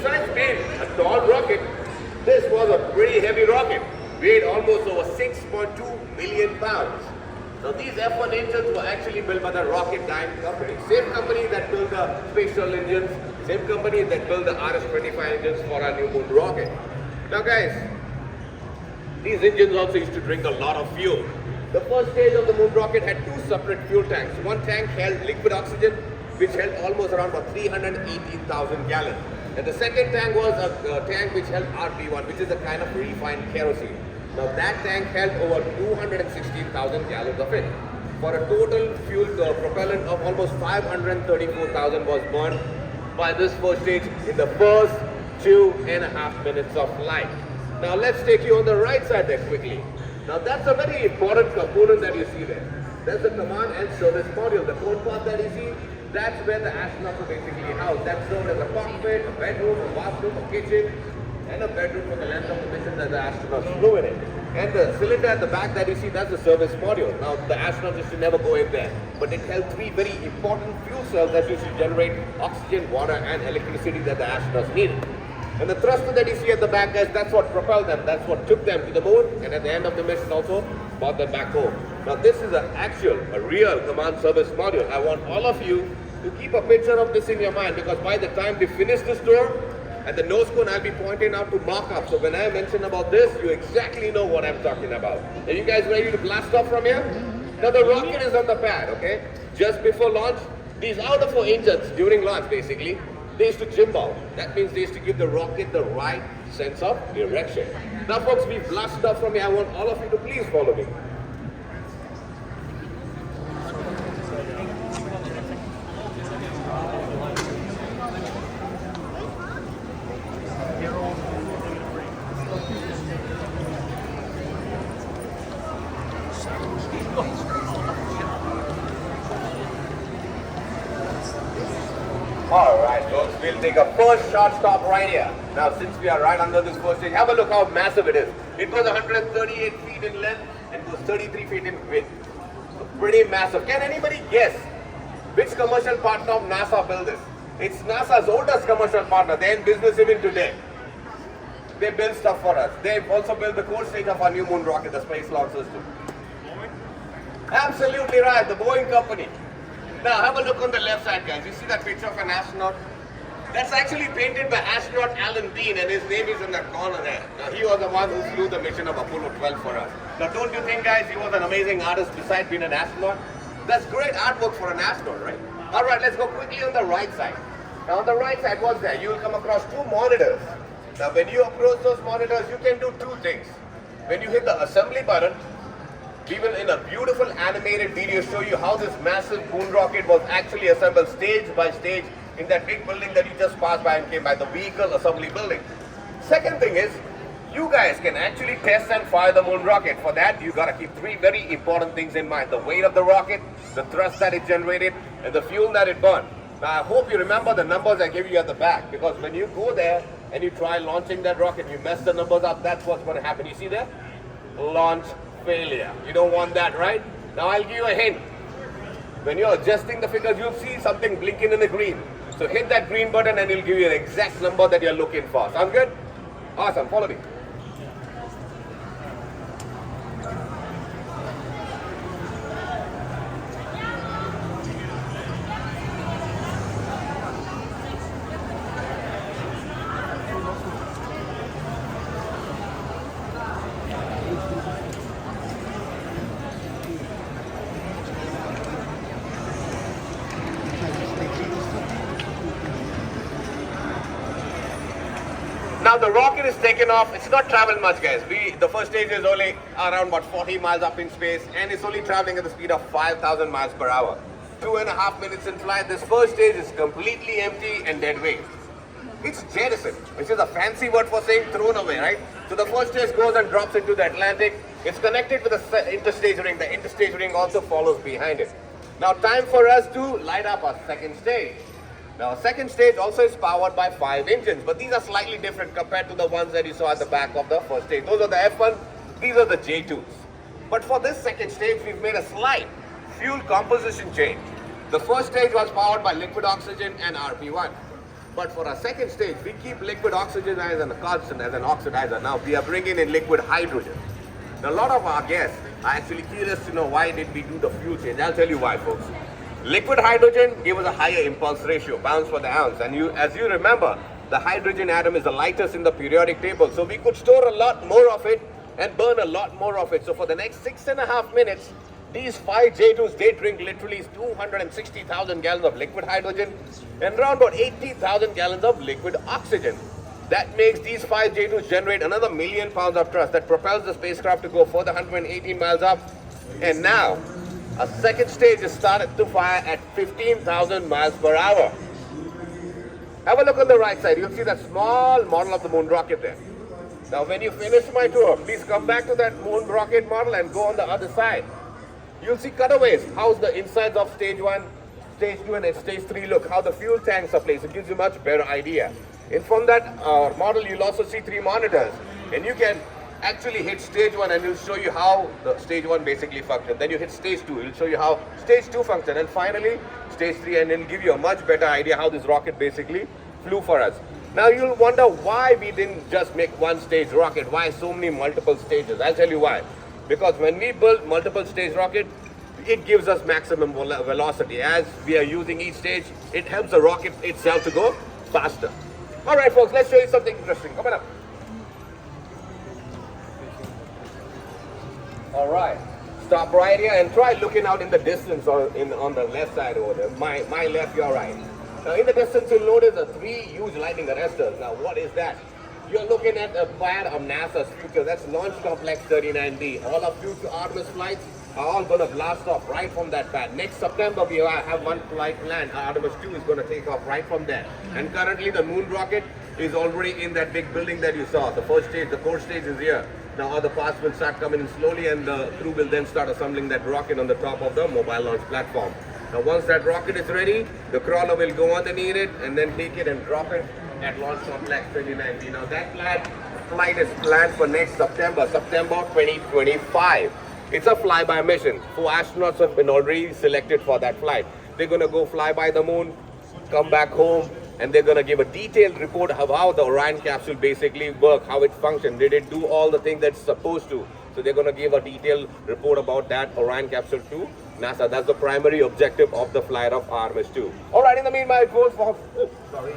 besides being a tall rocket, this was a pretty heavy rocket. Weighed almost over 6.2 million pounds. Now these F1 engines were actually built by the Rocketdyne company. Same company that built the space shuttle engines, same company that built the RS-25 engines for our new moon rocket. Now guys, these engines also used to drink a lot of fuel. The first stage of the moon rocket had two separate fuel tanks. One tank held liquid oxygen, which held almost around 318,000 gallons. And the second tank was a tank which held RP1, which is a kind of refined kerosene. Now that tank held over 216,000 gallons of it. For a total fuel propellant of almost 534,000 was burned by this first stage in the first 2.5 minutes of flight. Now let's take you on the right side there quickly. Now that's a very important component that you see there. That's the command and service module. The code part that you see, that's where the astronauts are basically housed. That's known as a cockpit, a bedroom, a bathroom, a kitchen, and a bedroom for the length of the mission that the astronauts flew in it. And the cylinder at the back that you see, that's the service module. Now the astronauts used to never go in there, but it held three very important fuel cells that used to generate oxygen, water, and electricity that the astronauts needed. And the thruster that you see at the back, guys, that's what propelled them, that's what took them to the moon, and at the end of the mission also brought them back home. Now this is a real command service module. I want all of you to keep a picture of this in your mind, because by the time we finish this tour, at the nose cone I'll be pointing out to mock-up. So when I mention about this, you exactly know what I'm talking about. Are you guys ready to blast off from here? Now the rocket is on the pad, okay? Just before launch, these outer four engines during launch basically, they used to gimbal. That means they used to give the rocket the right sense of direction. Now folks, we blast off from here. I want all of you to please follow me. Alright folks, we'll take a first short stop right here. Now since we are right under this first stage, have a look how massive it is. It goes 138 feet in length and goes 33 feet in width. So pretty massive. Can anybody guess which commercial partner of NASA built this? It's NASA's oldest commercial partner. They're in business even today. They build stuff for us. They've also built the core stage of our new moon rocket, the space launch system. Absolutely right, the Boeing company. Now have a look on the left side, guys. You see that picture of an astronaut? That's actually painted by astronaut Alan Dean, and his name is in that corner there. Now he was the one who flew the mission of Apollo 12 for us. Now don't you think, guys, he was an amazing artist besides being an astronaut? That's great artwork for an astronaut, right? Alright, let's go quickly on the right side. Now on the right side, what's there? You will come across two monitors. Now when you approach those monitors, you can do two things. When you hit the assembly button, we will in a beautiful animated video show you how this massive moon rocket was actually assembled stage by stage in that big building that you just passed by and came by, the vehicle assembly building. Second thing is, you guys can actually test and fire the moon rocket. For that, you gotta keep three very important things in mind. The weight of the rocket, the thrust that it generated, and the fuel that it burned. Now I hope you remember the numbers I gave you at the back, because when you go there and you try launching that rocket, you mess the numbers up, that's what's gonna happen. You see there? Launch failure. You don't want that, right? Now I'll give you a hint. When you're adjusting the figures, you'll see something blinking in the green. So hit that green button and it'll give you an exact number that you're looking for. Sound good? Awesome, follow me. Now the rocket is taken off. It's not traveled much, guys. The first stage is only around about 40 miles up in space, and it's only traveling at the speed of 5,000 miles per hour. 2.5 minutes in flight. This first stage is completely empty and dead weight. It's jettisoned, which is a fancy word for saying thrown away, right? So the first stage goes and drops into the Atlantic. It's connected with the interstage ring. The interstage ring also follows behind it. Now time for us to light up our second stage. Now, second stage also is powered by 5 engines, but these are slightly different compared to the ones that you saw at the back of the first stage. Those are the F1, these are the J2s. But for this second stage, we've made a slight fuel composition change. The first stage was powered by liquid oxygen and RP1. But for our second stage, we keep liquid oxygen as a constant, as an oxidizer. Now we are bringing in liquid hydrogen. Now a lot of our guests are actually curious to know why did we do the fuel change. I'll tell you why, folks. Liquid hydrogen gave us a higher impulse ratio, pounds per the ounce. And as you remember, the hydrogen atom is the lightest in the periodic table. So we could store a lot more of it and burn a lot more of it. So for the next 6.5 minutes, these 5 J2s, they drink literally 260,000 gallons of liquid hydrogen and around about 80,000 gallons of liquid oxygen. That makes these 5 J2s generate another 1 million pounds of thrust that propels the spacecraft to go further 118 miles up. And now, a second stage is started to fire at 15,000 miles per hour. Have a look on the right side. You'll see that small model of the moon rocket there. Now, when you finish my tour, please come back to that moon rocket model and go on the other side. You'll see cutaways. How's the insides of stage 1, stage 2 and stage 3 look. How the fuel tanks are placed. It gives you a much better idea. And from that model, you'll also see 3 monitors. And you can actually hit stage 1 and it'll show you how the stage 1 basically functions. Then you hit stage 2, it'll show you how stage 2 functions. And finally, stage 3, and it'll give you a much better idea how this rocket basically flew for us. Now you'll wonder why we didn't just make one stage rocket. Why so many multiple stages? I'll tell you why. Because when we build multiple stage rocket, it gives us maximum velocity. As we are using each stage, it helps the rocket itself to go faster. All right, folks, let's show you something interesting. Come on up. All right, stop right here and try looking out in the distance or on the left side over there. My left, your right. Now in the distance, you'll notice the 3 huge lightning arresters. Now what is that? You're looking at a part of NASA's future. That's Launch Complex 39B. All of future Artemis flights are all going to blast off right from that pad. Next September, we have one flight planned. Artemis 2 is going to take off right from there. And currently, the moon rocket is already in that big building that you saw. The first stage, the core stage is here. Now other parts will start coming in slowly, and the crew will then start assembling that rocket on the top of the mobile launch platform. Now once that rocket is ready, the crawler will go underneath it and then take it and drop it at Launch Complex 39B. Now that flight is planned for next September 2025. It's a flyby mission. 4 astronauts have been already selected for that flight. They're going to go fly by the moon, come back home, and they're going to give a detailed report of how the Orion capsule basically worked, how it functioned. Did it do all the things that's supposed to? So they're going to give a detailed report about that Orion capsule to NASA. That's the primary objective of the flight of Artemis 2. All right, in the meanwhile, it goes for... sorry.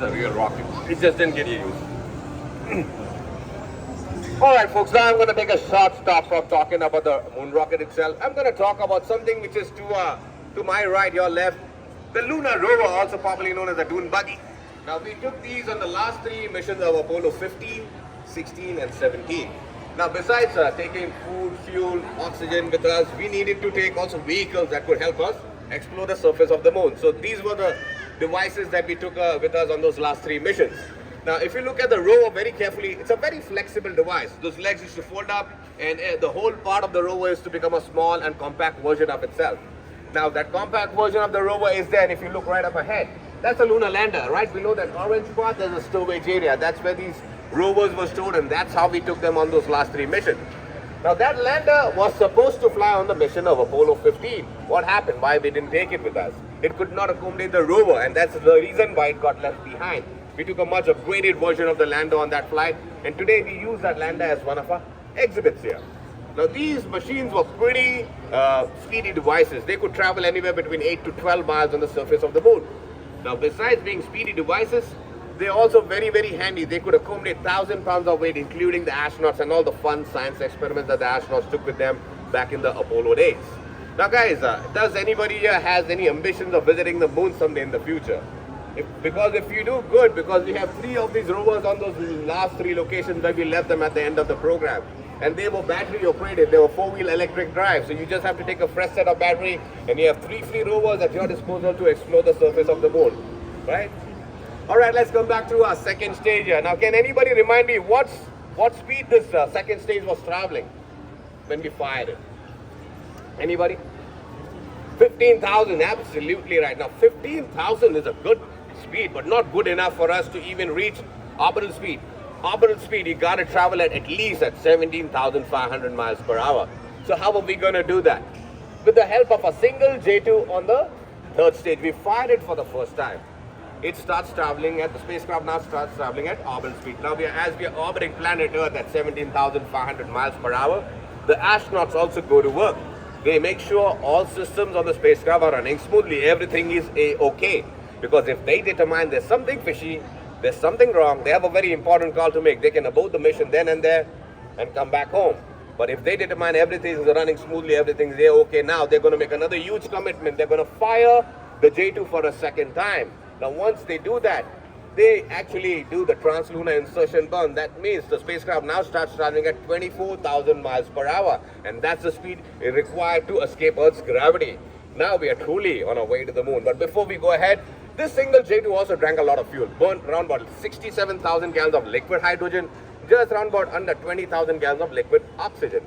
A real rocket. It just didn't get used. Alright folks, now I'm going to take a short stop from talking about the moon rocket itself. I'm going to talk about something which is to my right, your left, the lunar rover, also popularly known as the dune buggy. Now we took these on the last 3 missions of Apollo 15, 16 and 17. Now besides taking food, fuel, oxygen with us, we needed to take also vehicles that could help us explore the surface of the moon. So these were the devices that we took with us on those last 3 missions. Now if you look at the rover very carefully, it's a very flexible device. Those legs used to fold up, and the whole part of the rover is to become a small and compact version of itself. Now that compact version of the rover is there, and if you look right up ahead, that's a lunar lander. Right below that orange part, there's a storage area. That's where these rovers were stored, and that's how we took them on those last 3 missions. Now that lander was supposed to fly on the mission of Apollo 15. What happened? Why we didn't take it with us? It could not accommodate the rover, and that's the reason why it got left behind. We took a much upgraded version of the lander on that flight, and today we use that lander as one of our exhibits here. Now these machines were pretty speedy devices. They could travel anywhere between 8 to 12 miles on the surface of the moon. Now besides being speedy devices, they're also very, very handy. They could accommodate 1,000 pounds of weight, including the astronauts and all the fun science experiments that the astronauts took with them back in the Apollo days. Now guys, does anybody here has any ambitions of visiting the moon someday in the future? Because if you do, good, because we have 3 of these rovers on those last 3 locations where we left them at the end of the program. And they were battery operated, they were 4-wheel electric drive. So you just have to take a fresh set of battery, and you have 3 free rovers at your disposal to explore the surface of the moon, right? All right, let's come back to our second stage here. Now, can anybody remind me what speed this second stage was traveling when we fired it? Anybody? 15,000, absolutely right. Now 15,000 is a good speed, but not good enough for us to even reach orbital speed. Orbital speed, you got to travel at least at 17,500 miles per hour. So how are we going to do that? With the help of a single J2 on the third stage. We fired it for the first time. It starts traveling the spacecraft now starts traveling at orbital speed. Now as we are orbiting planet Earth at 17,500 miles per hour, the astronauts also go to work. They make sure all systems on the spacecraft are running smoothly. Everything is A-OK. Because if they determine there's something fishy, there's something wrong, they have a very important call to make. They can abort the mission then and there and come back home. But if they determine everything is running smoothly, everything's A-OK, now they're going to make another huge commitment. They're going to fire the J2 for a second time. Now once they do that, they actually do the translunar insertion burn. That means the spacecraft now starts traveling at 24,000 miles per hour. And that's the speed required to escape Earth's gravity. Now we are truly on our way to the moon. But before we go ahead, this single J2 also drank a lot of fuel. Burned around about 67,000 gallons of liquid hydrogen, just around about under 20,000 gallons of liquid oxygen.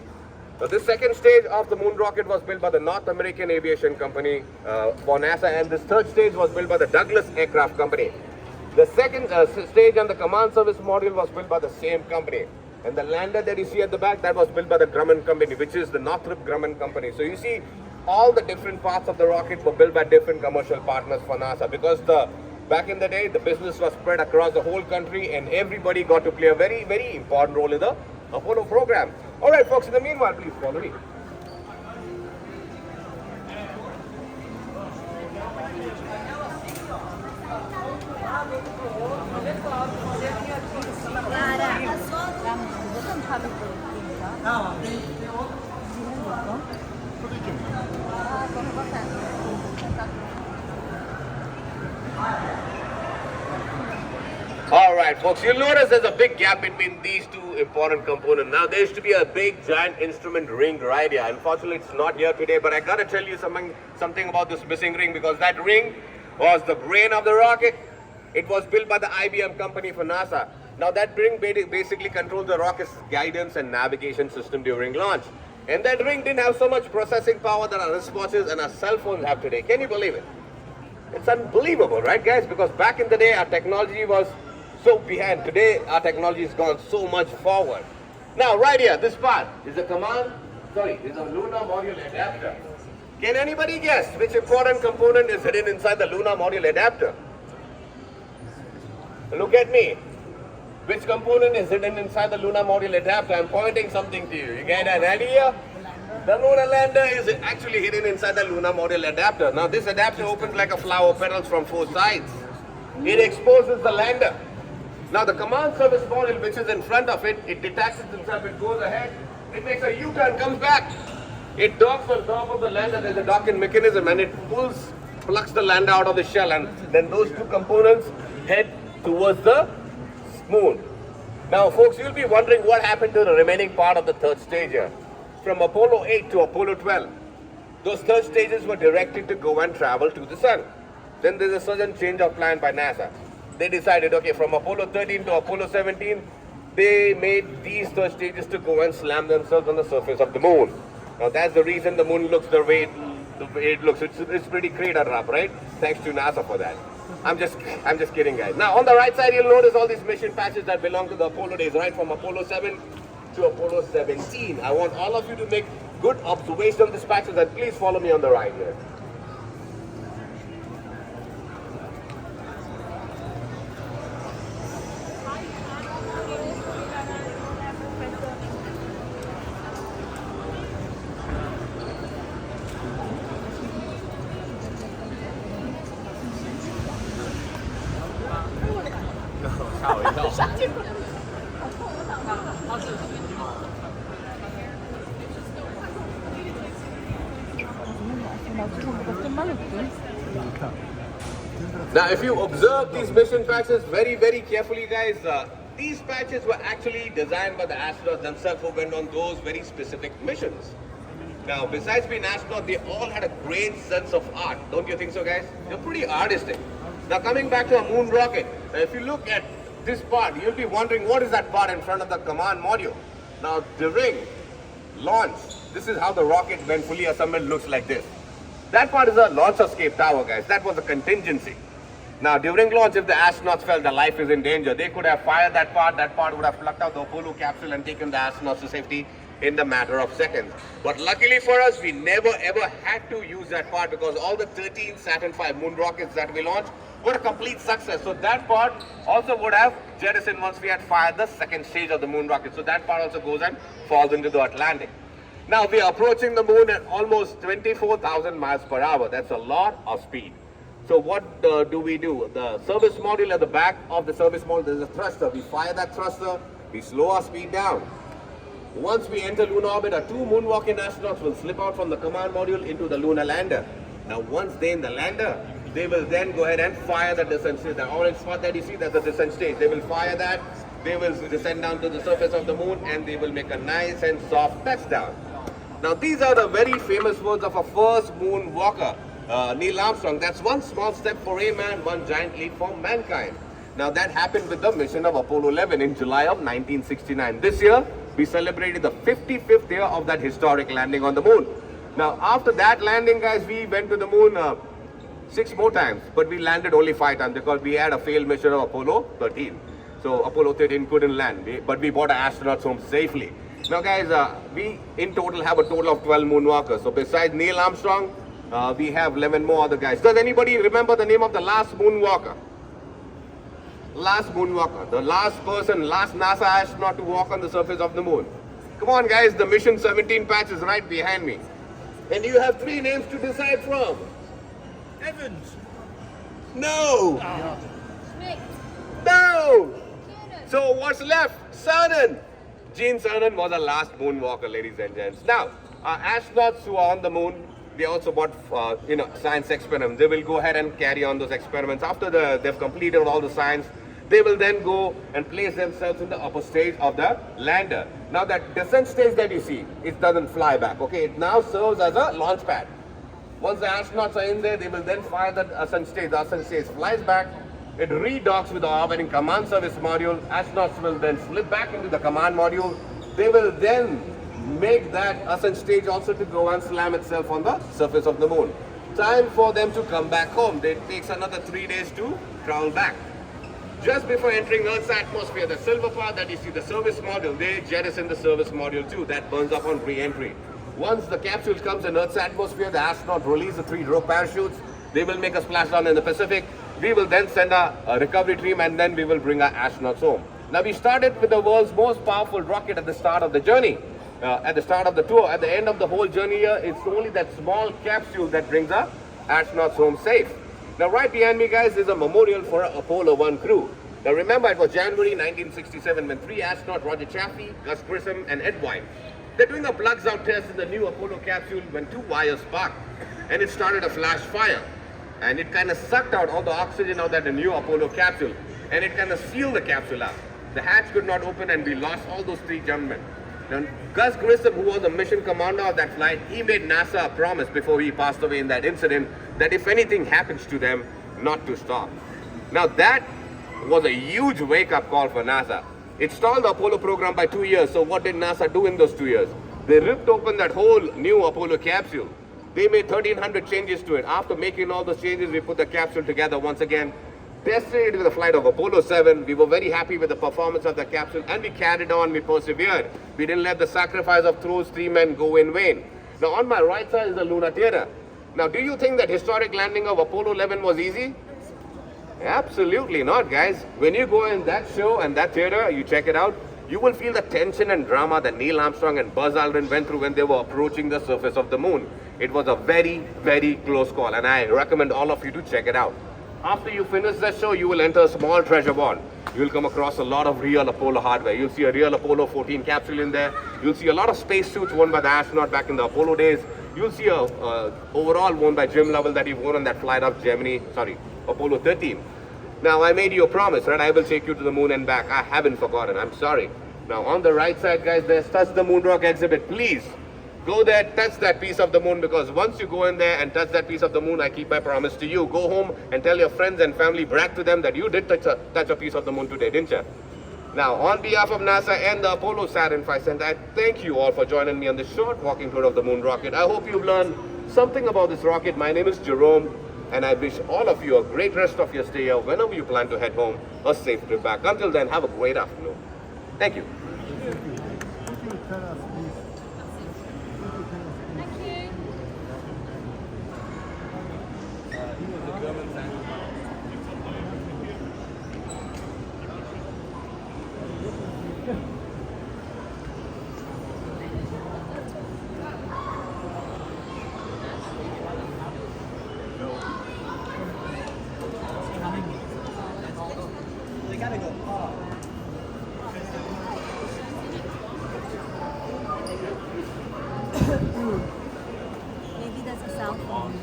So this second stage of the moon rocket was built by the North American Aviation Company for NASA, and this third stage was built by the Douglas Aircraft Company. The second stage and the command service module was built by the same company. And the lander that you see at the back, that was built by the Grumman Company, which is the Northrop Grumman Company. So you see, all the different parts of the rocket were built by different commercial partners for NASA, because back in the day, the business was spread across the whole country and everybody got to play a very, very important role in the Apollo program. All right, folks, in the meanwhile, please follow me. All right, folks, you'll notice there's a big gap between these two important components. Now, there used to be a big, giant instrument ring right here. Unfortunately, it's not here today, but I got to tell you something about this missing ring, because that ring was the brain of the rocket. It was built by the IBM company for NASA. Now, that ring basically controls the rocket's guidance and navigation system during launch. And that ring didn't have so much processing power that our wristwatches and our cell phones have today. Can you believe it? It's unbelievable, right, guys? Because back in the day, our technology was so behind. Today, our technology has gone so much forward. Now, right here, this part is a lunar module adapter. Can anybody guess which important component is hidden inside the lunar module adapter? Look at me. Which component is hidden inside the lunar module adapter? I'm pointing something to you. You get an idea? The lunar lander is actually hidden inside the lunar module adapter. Now, this adapter opens like a flower petals from four sides. It exposes the lander. Now, the command service module, which is in front of it, it detaches itself, it goes ahead, it makes a U-turn, comes back. It docks on top of the lander. There's a docking mechanism, and it plucks the lander out of the shell, and then those two components head towards the moon. Now, folks, you'll be wondering what happened to the remaining part of the third stage here. From Apollo 8 to Apollo 12, those third stages were directed to go and travel to the sun. Then there's a sudden change of plan by NASA. They decided, okay, from Apollo 13 to Apollo 17, they made these third stages to go and slam themselves on the surface of the moon. Now, that's the reason the moon looks the way it looks. It's pretty crater wrap, right? Thanks to NASA for that. I'm just kidding, guys. Now, on the right side, you'll notice all these mission patches that belong to the Apollo days, right from Apollo 7 to Apollo 17. I want all of you to make good observation of these patches, and please follow me on the right here. Now, if you observe these mission patches very, very carefully, guys, these patches were actually designed by the astronauts themselves who went on those very specific missions. Now, besides being astronauts, they all had a great sense of art. Don't you think so, guys? They're pretty artistic. Now, coming back to a moon rocket, if you look at this part, you'll be wondering what is that part in front of the command module. Now, during launch, this is how the rocket when fully assembled looks like this. That part is a launch escape tower, guys. That was a contingency. Now, during launch, if the astronauts felt their life is in danger, they could have fired that part. That part would have plucked out the Apollo capsule and taken the astronauts to safety in the matter of seconds. But luckily for us, we never ever had to use that part because all the 13 Saturn V moon rockets that we launched were a complete success. So that part also would have jettisoned once we had fired the second stage of the moon rocket. So that part also goes and falls into the Atlantic. Now we are approaching the moon at almost 24,000 miles per hour. That's a lot of speed. So what do we do? The service module at the back of the service module, there's a thruster. We fire that thruster, we slow our speed down. Once we enter lunar orbit, our 2 moonwalking astronauts will slip out from the command module into the lunar lander. Now once they're in the lander, they will then go ahead and fire the descent stage. The orange spot that you see, that's the descent stage. They will fire that, they will descend down to the surface of the moon and they will make a nice and soft touchdown. Now these are the very famous words of a first moonwalker, Neil Armstrong. That's one small step for a man, one giant leap for mankind. Now that happened with the mission of Apollo 11 in July of 1969. This year, we celebrated the 55th year of that historic landing on the moon. Now after that landing, guys, we went to the moon 6 more times, but we landed only 5 times because we had a failed mission of Apollo 13. So Apollo 13 couldn't land, but we brought our astronauts home safely. Now guys, we in total have a total of 12 moonwalkers. So besides Neil Armstrong, we have 11 more other guys. Does anybody remember the name of the last moonwalker? Last moonwalker, the last person, last NASA astronaut to walk on the surface of the moon. Come on guys, the mission 17 patch is right behind me. And you have 3 names to decide from. Evans. No. Oh. Schmidt. No. Kiernan. So what's left? Saturn. Gene Cernan was the last moonwalker, ladies and gents. Now, astronauts who are on the moon, they also bought, science experiments. They will go ahead and carry on those experiments. After they've completed all the science, they will then go and place themselves in the upper stage of the lander. Now that descent stage that you see, it doesn't fly back, okay? It now serves as a launch pad. Once the astronauts are in there, they will then fire the ascent stage. The ascent stage flies back. It redocks with the orbiting command service module. Astronauts will then slip back into the command module. They will then make that ascent stage also to go and slam itself on the surface of the moon. Time for them to come back home. It takes another 3 days to travel back. Just before entering Earth's atmosphere, the silver part that you see, the service module, they jettison the service module too. That burns up on re-entry. Once the capsule comes in Earth's atmosphere, the astronaut release the 3 rope parachutes. They will make a splashdown in the Pacific. We will then send a recovery team and then we will bring our astronauts home. Now we started with the world's most powerful rocket at the start of the journey, at the start of the tour. At the end of the whole journey here, it's only that small capsule that brings our astronauts home safe. Now right behind me, guys, is a memorial for our Apollo 1 crew. Now remember, it was January 1967 when 3 astronauts, Roger Chaffee, Gus Grissom and Ed White, they're doing a plugs out test in the new Apollo capsule when 2 wires sparked and it started a flash fire. And it kind of sucked out all the oxygen out of the new Apollo capsule and it kind of sealed the capsule up. The hatch could not open and we lost all those 3 gentlemen. Now, Gus Grissom, who was the mission commander of that flight, he made NASA a promise before he passed away in that incident that if anything happens to them, not to stop. Now that was a huge wake-up call for NASA. It stalled the Apollo program by 2 years. So what did NASA do in those 2 years? They ripped open that whole new Apollo capsule. They made 1,300 changes to it. After making all those changes, we put the capsule together once again, tested it with the flight of Apollo 7. We were very happy with the performance of the capsule and we carried on, we persevered. We didn't let the sacrifice of those 3 men go in vain. Now on my right side is the lunar theater. Now do you think that historic landing of Apollo 11 was easy? Absolutely not, guys. When you go in that show and that theater, you check it out, you will feel the tension and drama that Neil Armstrong and Buzz Aldrin went through when they were approaching the surface of the moon. It was a very, very close call and I recommend all of you to check it out. After you finish that show, you will enter a small treasure vault. You will come across a lot of real Apollo hardware. You'll see a real Apollo 14 capsule in there. You'll see a lot of spacesuits worn by the astronaut back in the Apollo days. You'll see a overall worn by Jim Lovell that he wore on that flight of Apollo 13. Now I made you a promise, right? I will take you to the moon and back. I haven't forgotten, I'm sorry. Now on the right side, guys, there's Touch the Moon Rock exhibit. Please go there, touch that piece of the moon, because once you go in there and touch that piece of the moon, I keep my promise to you. Go home and tell your friends and family, brag to them that you did touch a piece of the moon today, didn't you? Now, on behalf of NASA and the Apollo Saturn V Center, I thank you all for joining me on this short walking tour of the moon rocket. I hope you've learned something about this rocket. My name is Jerome, and I wish all of you a great rest of your stay here whenever you plan to head home, a safe trip back. Until then, have a great afternoon. Thank you. They gotta go up. Maybe that's a cell phone.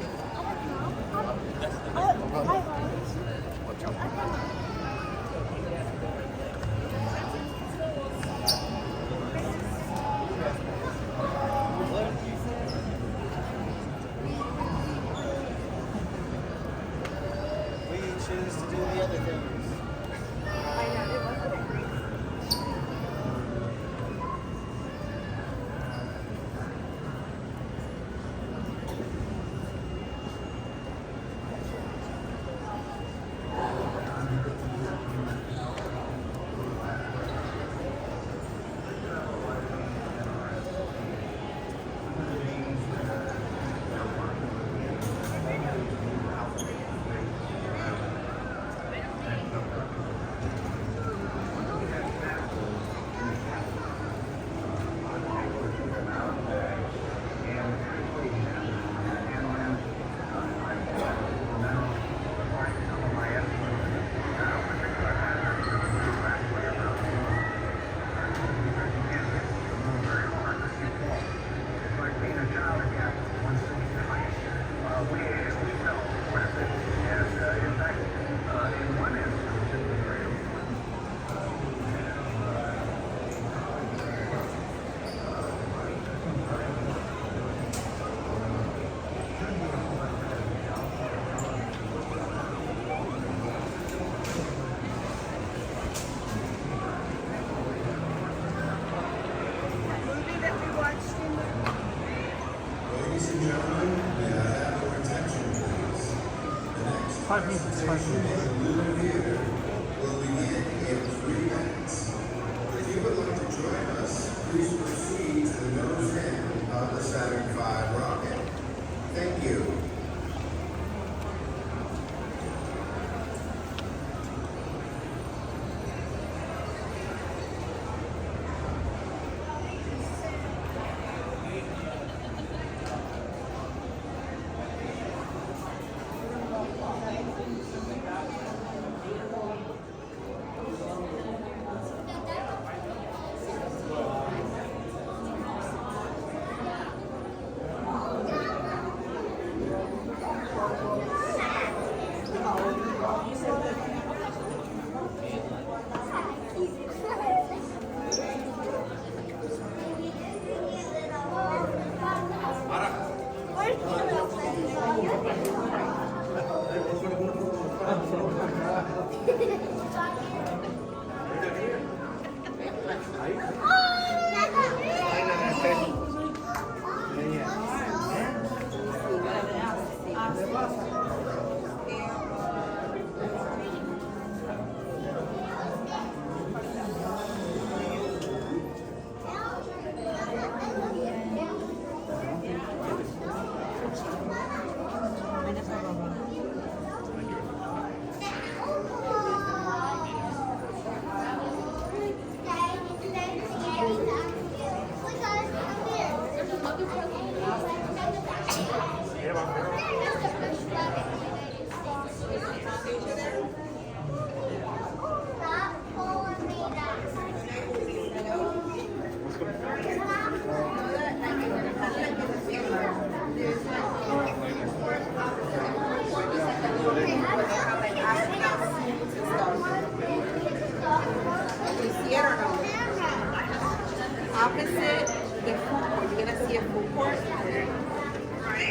We choose to do the other things. Ladies and gentlemen, may I have your attention, please? The next 5 minutes, 5 minutes. Blue Theater will begin in 3 minutes. If you would like to join us, please proceed to the nose end of the Saturn V rocket. Thank you. Opposite the food court, you're gonna see a food court.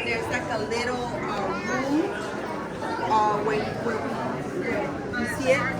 There's like a little room where you see it.